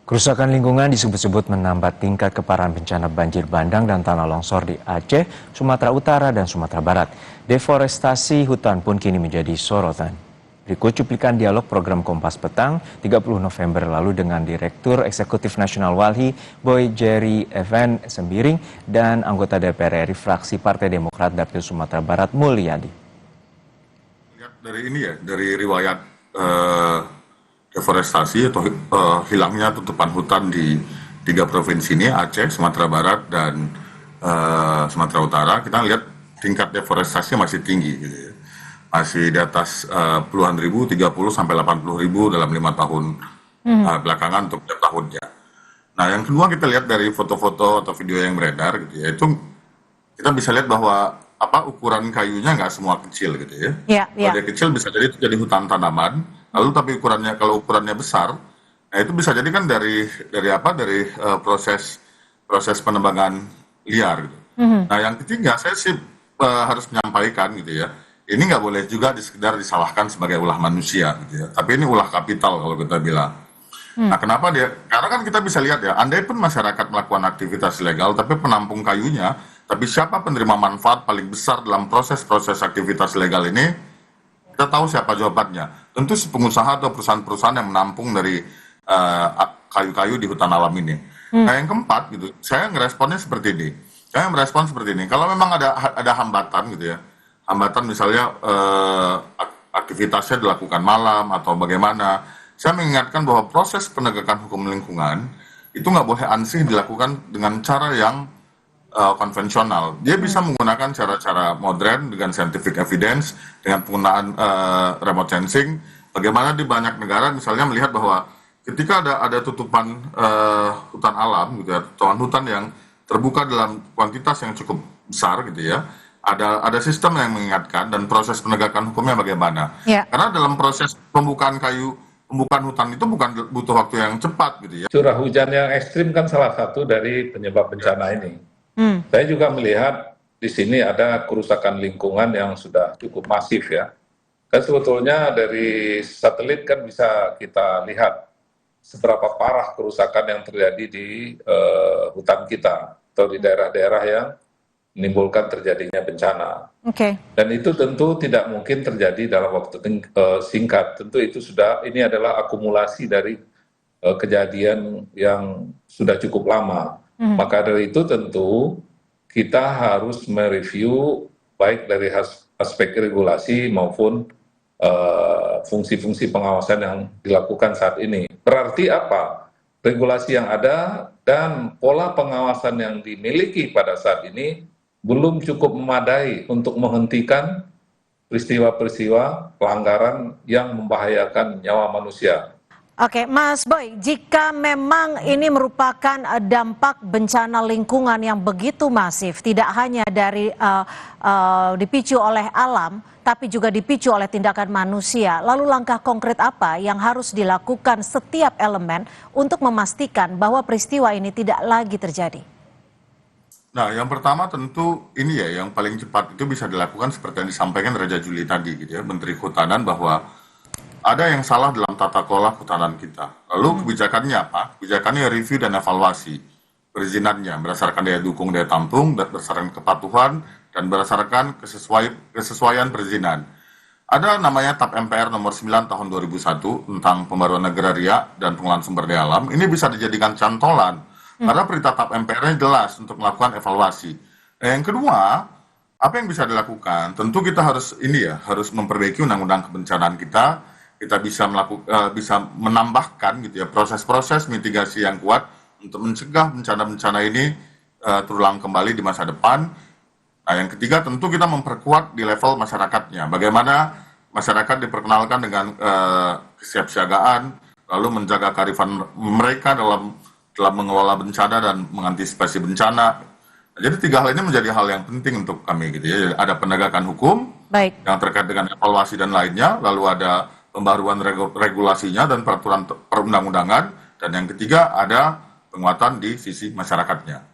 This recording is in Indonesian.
Kerusakan lingkungan disebut-sebut menambah tingkat keparahan bencana banjir bandang dan tanah longsor di Aceh, Sumatera Utara, dan Sumatera Barat. Deforestasi hutan pun kini menjadi sorotan. Berikut cuplikan dialog program Kompas Petang 30 November lalu dengan Direktur Eksekutif Nasional Walhi, Boy Jerry Evan Sembiring, dan anggota DPR RI fraksi Partai Demokrat Dapil Sumatera Barat Mulyadi. Lihat dari ini ya, dari riwayat deforestasi atau hilangnya tutupan hutan di 3 provinsi ini, Aceh, Sumatera Barat, dan Sumatera Utara, kita lihat tingkat deforestasi masih tinggi gitu ya. Masih di atas puluhan ribu, 30 sampai 80 ribu dalam 5 tahun belakangan untuk tiap tahunnya. Nah, yang kedua kita lihat dari foto-foto atau video yang beredar gitu ya, itu kita bisa lihat bahwa ukuran kayunya nggak semua kecil gitu ya. Kalau dia kecil bisa jadi itu jadi hutan tanaman. Lalu tapi kalau ukurannya besar, nah itu bisa jadi kan dari proses penebangan liar gitu. Nah, yang ketiga saya sih harus menyampaikan gitu ya. Ini nggak boleh juga sekedar disalahkan sebagai ulah manusia gitu ya. Tapi ini ulah kapital kalau kita bilang. Nah, kenapa dia? Karena kan kita bisa lihat ya, andai pun masyarakat melakukan aktivitas ilegal, tapi penampung kayunya, tapi siapa penerima manfaat paling besar dalam proses-proses aktivitas ilegal ini, kita tahu siapa jawabannya. Tentu si pengusaha atau perusahaan-perusahaan yang menampung dari kayu-kayu di hutan alam ini. Nah, yang keempat gitu, saya ngeresponnya seperti ini. Saya merespon seperti ini. Kalau memang ada hambatan gitu ya, hambatan misalnya aktivitasnya dilakukan malam atau bagaimana, saya mengingatkan bahwa proses penegakan hukum lingkungan itu nggak boleh ansih dilakukan dengan cara yang konvensional. Dia bisa menggunakan cara-cara modern dengan scientific evidence, dengan penggunaan remote sensing. Bagaimana di banyak negara misalnya melihat bahwa ketika ada tutupan hutan alam gitu ya, tutupan hutan yang terbuka dalam kuantitas yang cukup besar gitu ya, ada sistem yang mengingatkan dan proses penegakan hukumnya bagaimana. Karena dalam proses pembukaan hutan itu bukan butuh waktu yang cepat gitu ya. Curah hujan yang ekstrim kan salah satu dari penyebab bencana ini. Saya juga melihat di sini ada kerusakan lingkungan yang sudah cukup masif ya. Kan sebetulnya dari satelit kan bisa kita lihat seberapa parah kerusakan yang terjadi di hutan kita atau di daerah-daerah yang menimbulkan terjadinya bencana. Dan itu tentu tidak mungkin terjadi dalam waktu singkat. Tentu itu ini adalah akumulasi dari kejadian yang sudah cukup lama. Maka dari itu tentu kita harus mereview baik dari aspek regulasi maupun fungsi-fungsi pengawasan yang dilakukan saat ini. Berarti apa? Regulasi yang ada dan pola pengawasan yang dimiliki pada saat ini belum cukup memadai untuk menghentikan peristiwa-peristiwa pelanggaran yang membahayakan nyawa manusia. Oke, Mas Boy, jika memang ini merupakan dampak bencana lingkungan yang begitu masif, tidak hanya dipicu oleh alam, tapi juga dipicu oleh tindakan manusia, lalu langkah konkret apa yang harus dilakukan setiap elemen untuk memastikan bahwa peristiwa ini tidak lagi terjadi? Nah, yang pertama tentu ini ya, yang paling cepat itu bisa dilakukan seperti yang disampaikan Raja Juli tadi gitu ya, Menteri Kehutanan, bahwa ada yang salah dalam tata kelola kehutanan kita. Lalu kebijakannya apa? Kebijakannya review dan evaluasi perizinannya berdasarkan daya dukung, daya tampung, berdasarkan kepatuhan, dan berdasarkan kesesuaian perizinan. Ada namanya TAP MPR nomor 9 tahun 2001 tentang pembaruan agraria dan pengelolaan sumber daya alam. Ini bisa dijadikan cantolan karena perintah TAP MPR-nya jelas untuk melakukan evaluasi. Nah, yang kedua, apa yang bisa dilakukan? Tentu kita harus memperbaiki undang-undang kebencanaan kita. Kita bisa menambahkan gitu ya proses-proses mitigasi yang kuat untuk mencegah bencana-bencana ini terulang kembali di masa depan. Nah, yang ketiga tentu kita memperkuat di level masyarakatnya. Bagaimana masyarakat diperkenalkan dengan kesiapsiagaan, lalu menjaga kearifan mereka dalam mengelola bencana dan mengantisipasi bencana. Nah, jadi 3 hal ini menjadi hal yang penting untuk kami gitu ya. Ada penegakan hukum yang terkait dengan evaluasi dan lainnya, lalu ada pembaruan regulasinya dan peraturan perundang-undangan, dan yang ketiga ada penguatan di sisi masyarakatnya.